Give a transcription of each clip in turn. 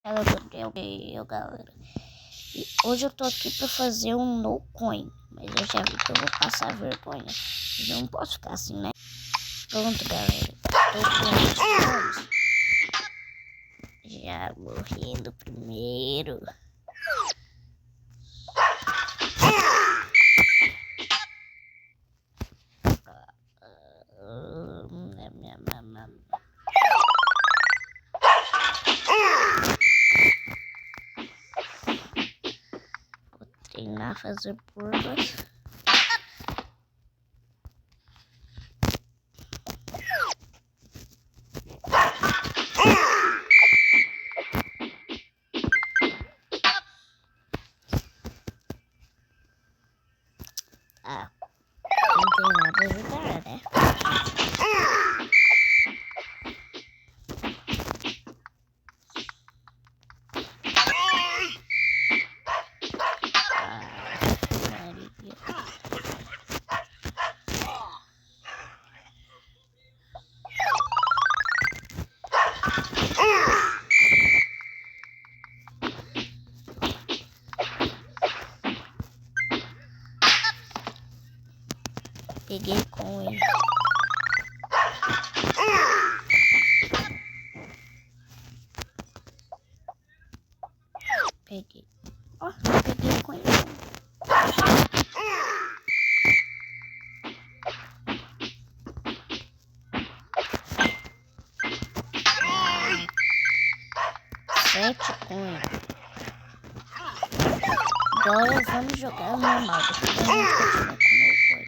Ela bloqueou, galera. E hoje eu tô aqui pra fazer um no coin. Mas eu já vi que eu vou passar vergonha. Eu não posso ficar assim, né? Pronto, galera. Tô com os coins. Já morri no primeiro. Vou treinar, fazer curvas. Ah, não tem nada a ajudar, né? Peguei com ele. Peguei. Ó, peguei com ele. Sete coin. Agora vamos jogar normal. Depois a gente continua com o meu coin.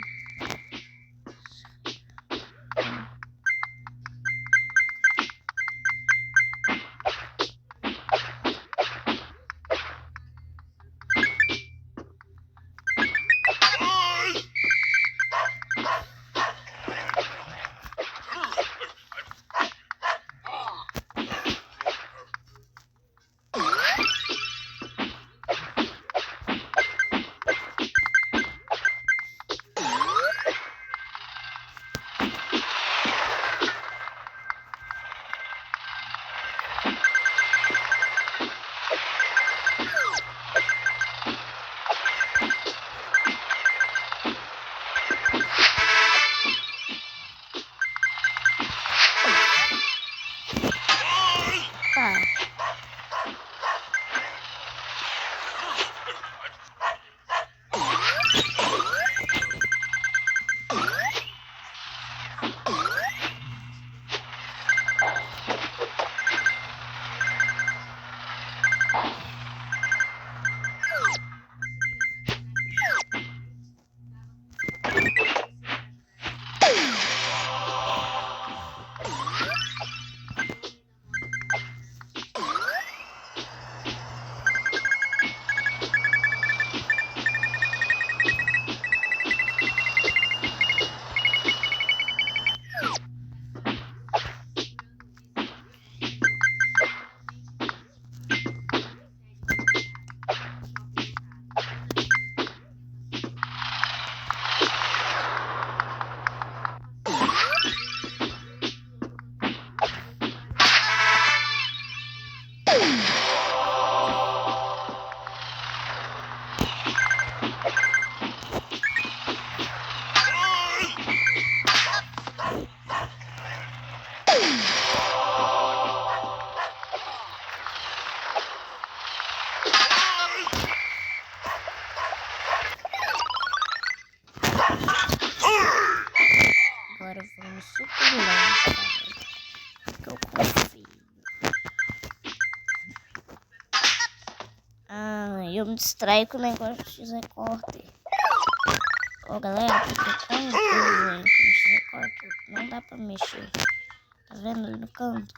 Agora vamos super lento, porque eu confio. Eu me distraio com o negócio de recorte. Ô galera, porque quando eu entro no recorte, não dá pra mexer. Tá vendo ali no canto?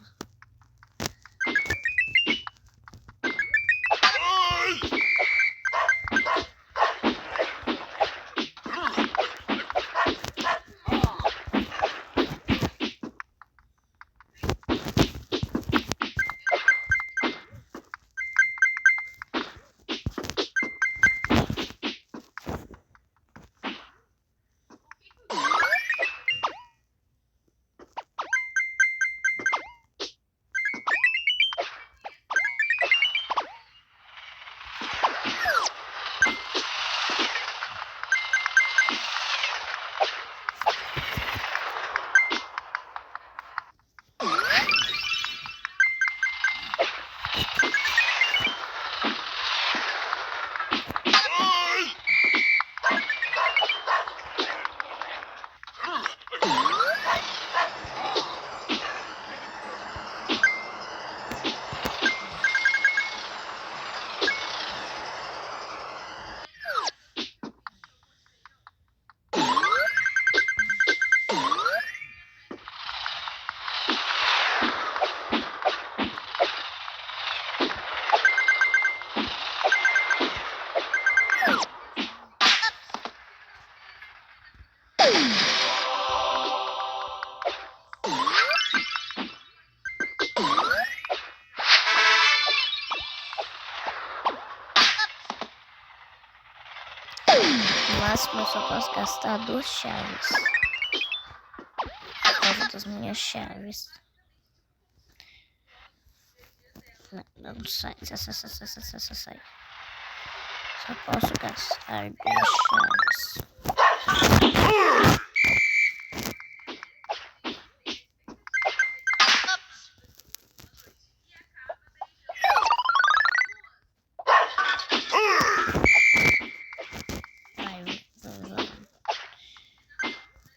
No máximo eu só posso gastar 2 chaves. Por causa das minhas chaves. Não sai. Sai. Só posso gastar 2 chaves.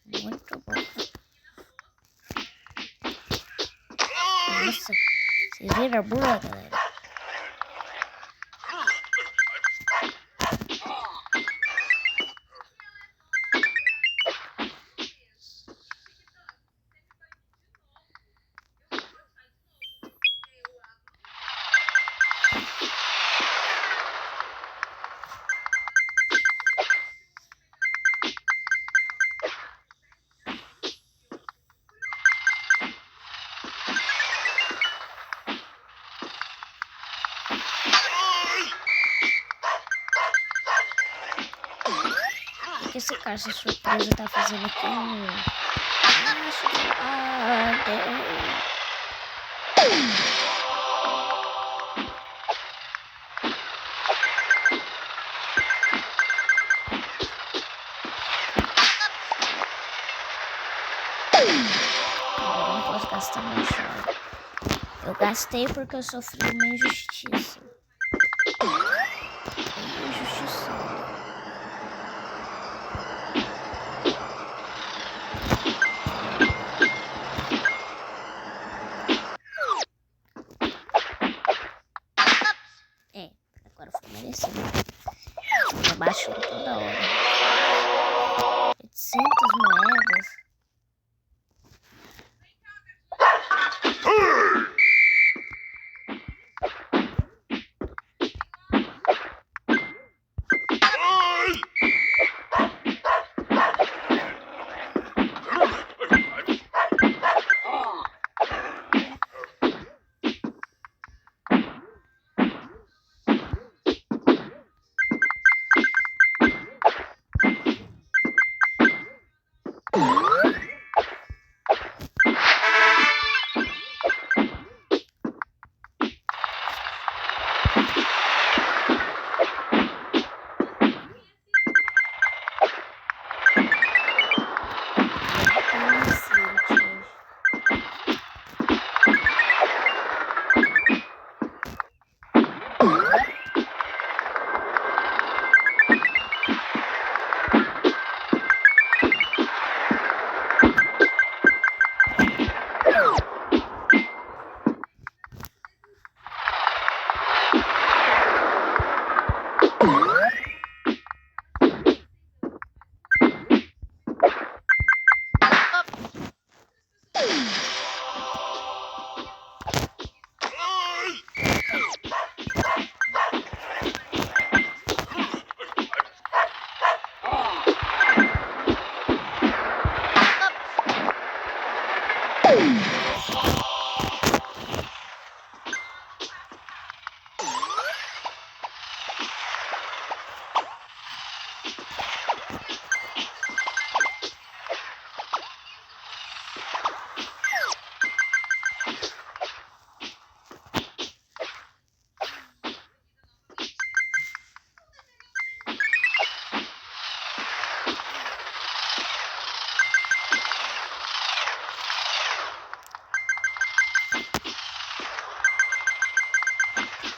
Muito bom. Nossa, vocês viram a bula, galera? O que esse caixa surpresa tá fazendo aqui? Acho que eu não posso gastar meu chave. Eu gastei porque eu sofri uma injustiça. Injustiçada. Agora foi merecido. Eu baixo toda hora. 800 moedas.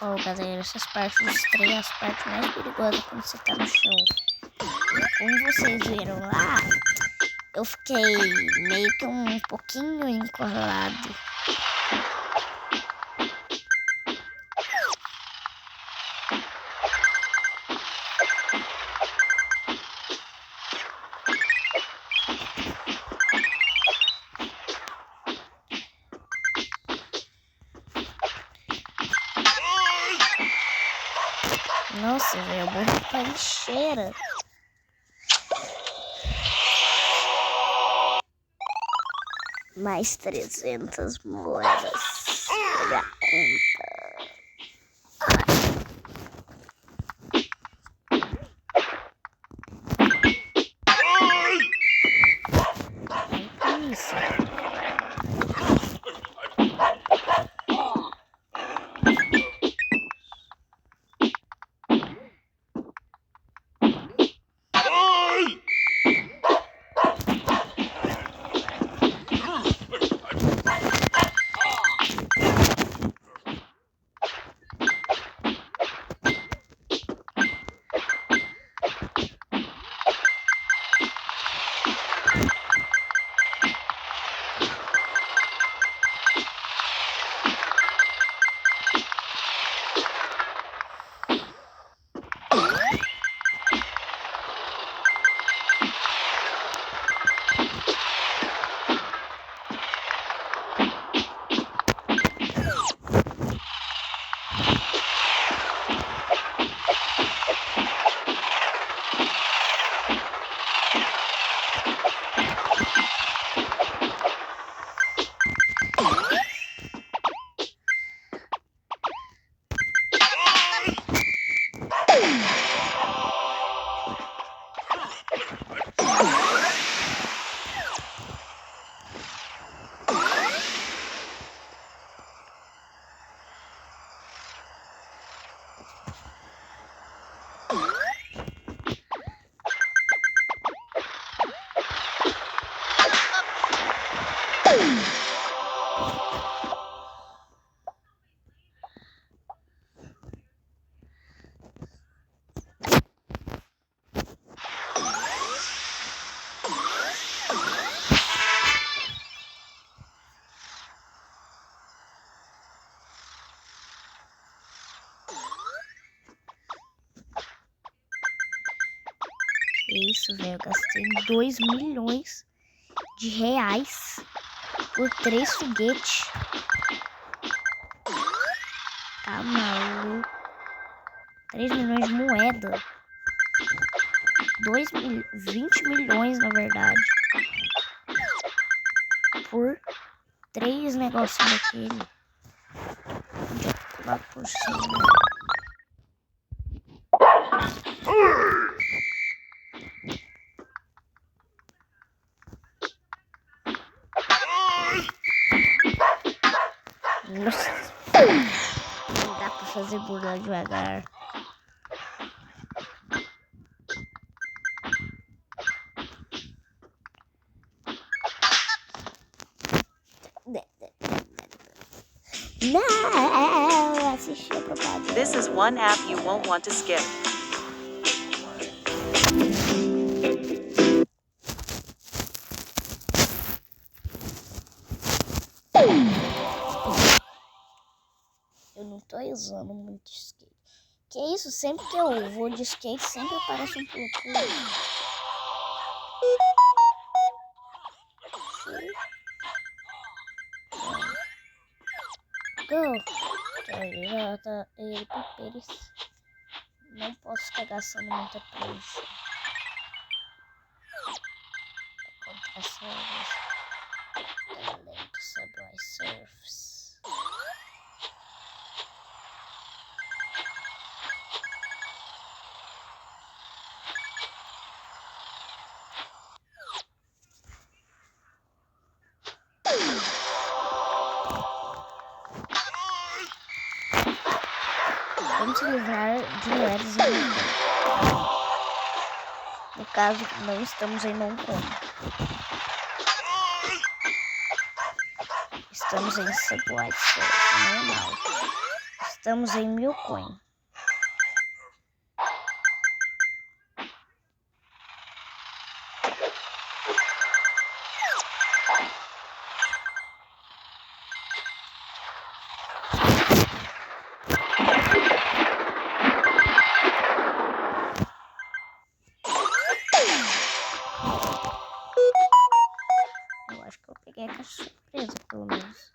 Ó, galera, essas partes dos trem é as partes mais perigosas quando você tá no chão. Como vocês viram lá, eu fiquei meio que um pouquinho encurralado. Nossa, velho, eu morri com a lixeira. Mais 300 moedas na minha conta. Que isso? Isso, velho, eu gastei 2 milhões de reais por 3 foguetes. Tá maluco? 3 milhões de moeda. 20 milhões, na verdade. Por 3 negocinhos daquele. Lá por cima. Nossa. Não dá pra fazer burla devagar. Não, assisti a propaganda. This is one app you won't want to skip. Eu não tô usando muito skate. Que isso? Sempre que eu vou de skate, sempre aparece um pulo-pulo. Go! Ele papeles. Não posso ficar gastando muita prancha. Contrações. Talento Subway Surfs. Vamos se livrar de moedas em Hong Kong. No caso, não estamos em Hong Kong. Estamos em Subway Surf normal. Estamos em 1000 coins. Eu acho que eu peguei a caixa surpresa, pelo menos.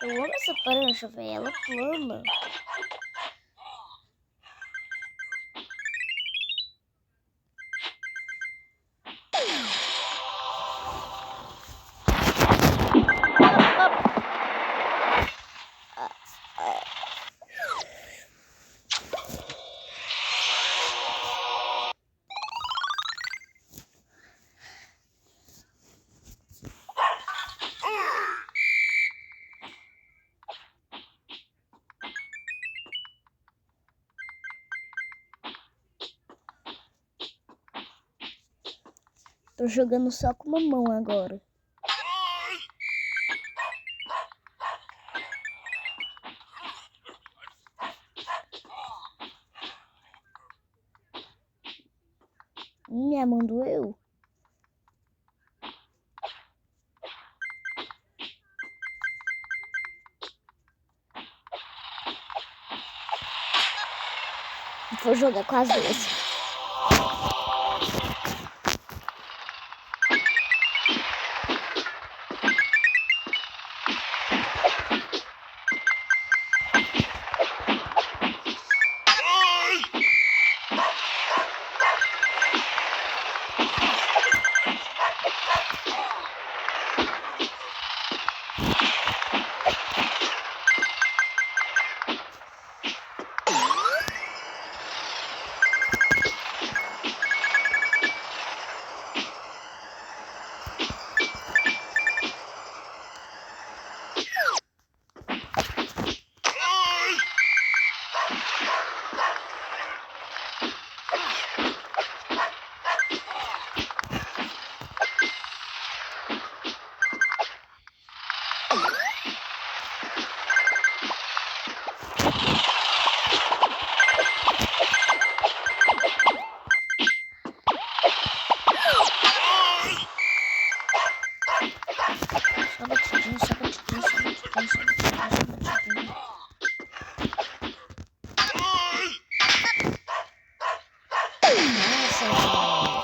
Eu amo essa prancha, velho. Ela plana. Tô jogando só com uma mão agora. Minha mão doeu. Vou jogar com as duas.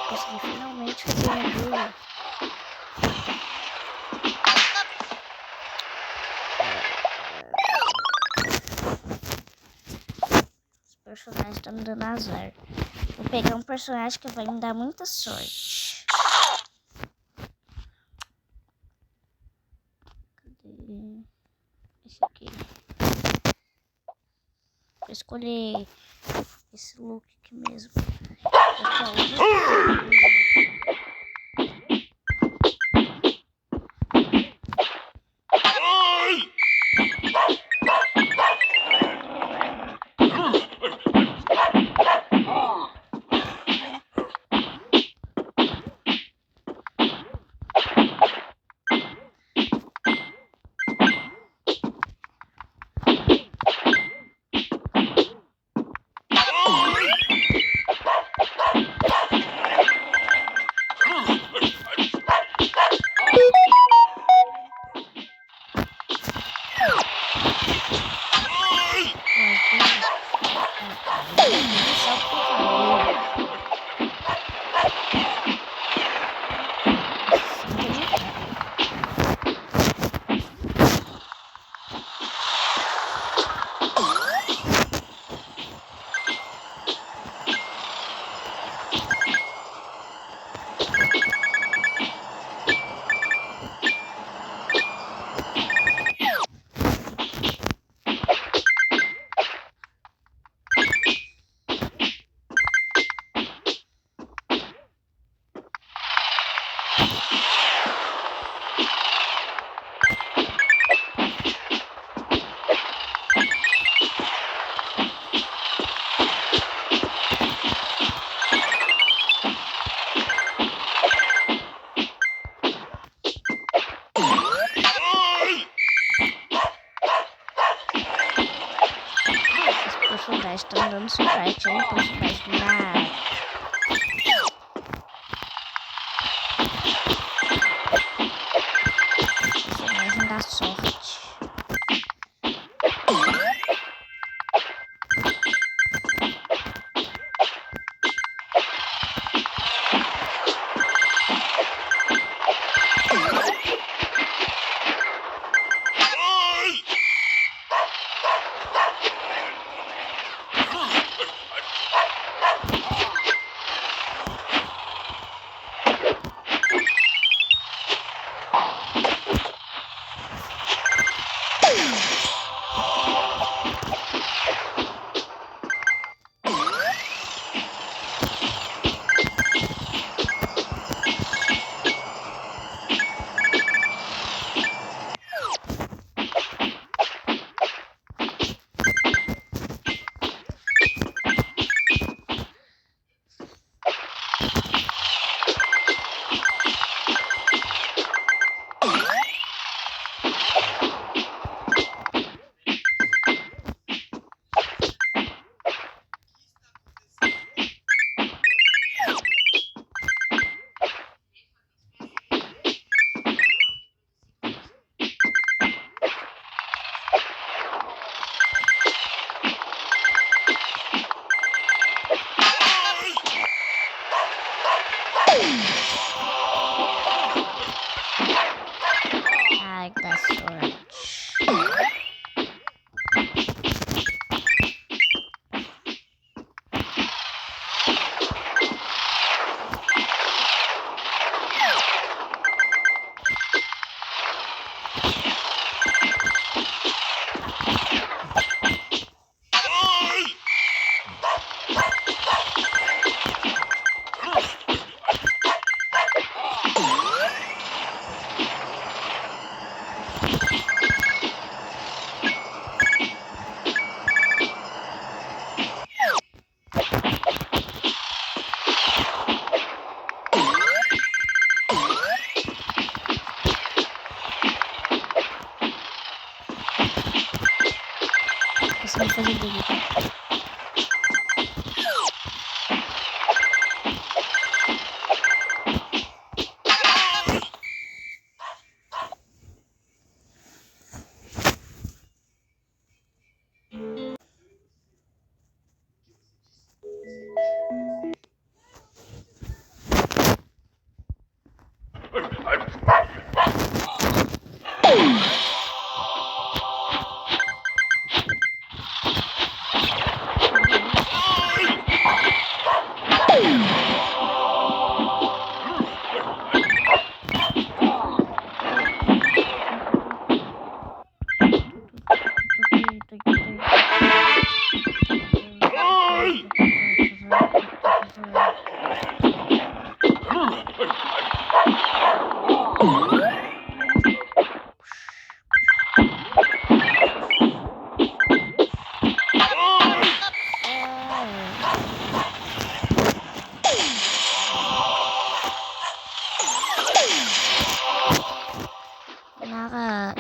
Consegui finalmente fazer a rua. Os personagens estão me dando azar. Vou pegar um personagem que vai me dar muita sorte. Cadê? Esse aqui. Vou escolher esse look aqui mesmo. estão dando suporte aí, tem suporte na... Personagem da sorte. Ai, que dá sorte. Você vai fazer dele, tá? Caraca.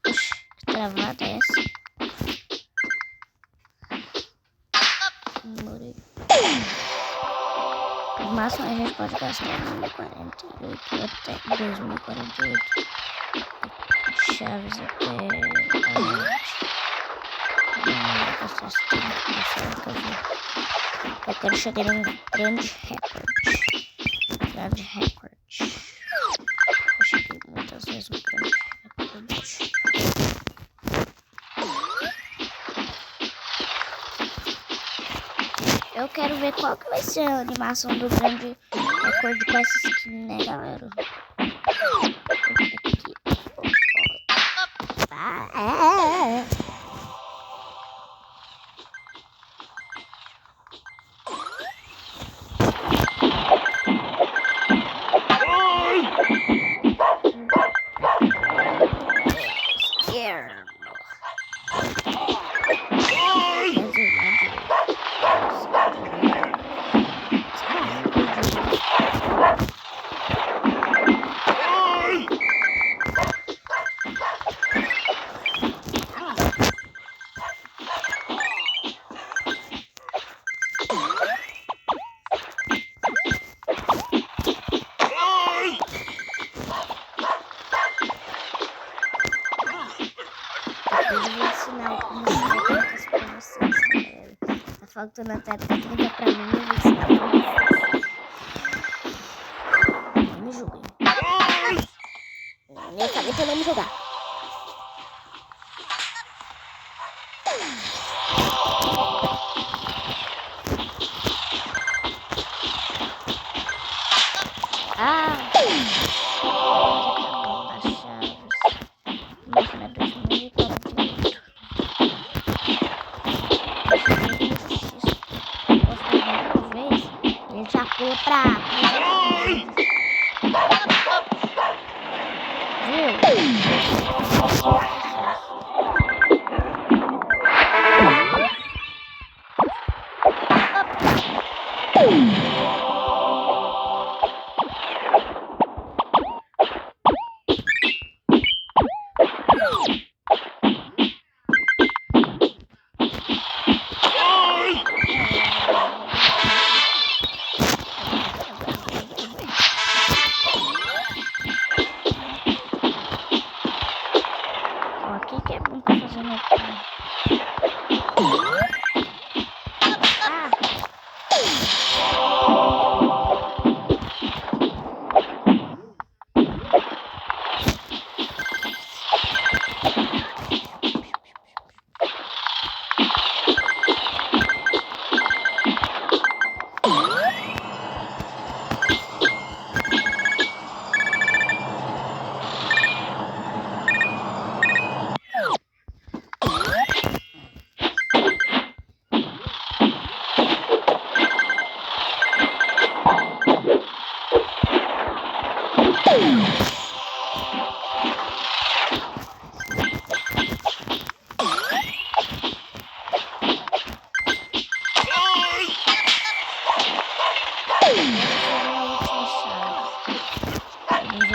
Oxi, que travada é essa? Morri. O máximo a gente pode gastar 1048 até 2048. Chaves até a noite. Eu quero chegar em um grande recorde. Grande recorde. Eu cheguei muitas vezes no grande recorde. Eu quero ver qual que vai ser a animação do grande recorde com essa skin, né, galera? ensinar algumas técnicas pra vocês, tá, galera? Tá faltando a técnica pra mim, eu vou ensinar pra vocês. Não me julguem. Nem falei pra não me julgar. Ah! Acabou das chaves. Máquina 2048. Posso fazer uma vez? Ele já pula pra 300 vezes. Ó, aqui que é bom pra fazer no pai.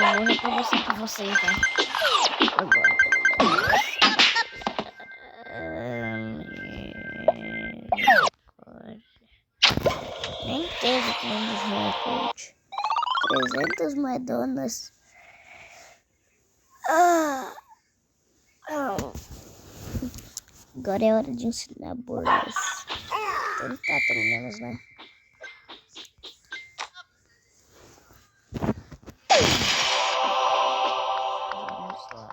Eu vou reconversar com vocês, né? Agora. Nem teve que nos recorde. 300 moedonas. Agora é hora de ensinar bolas. Tentar pelo menos, né? Vamos lá.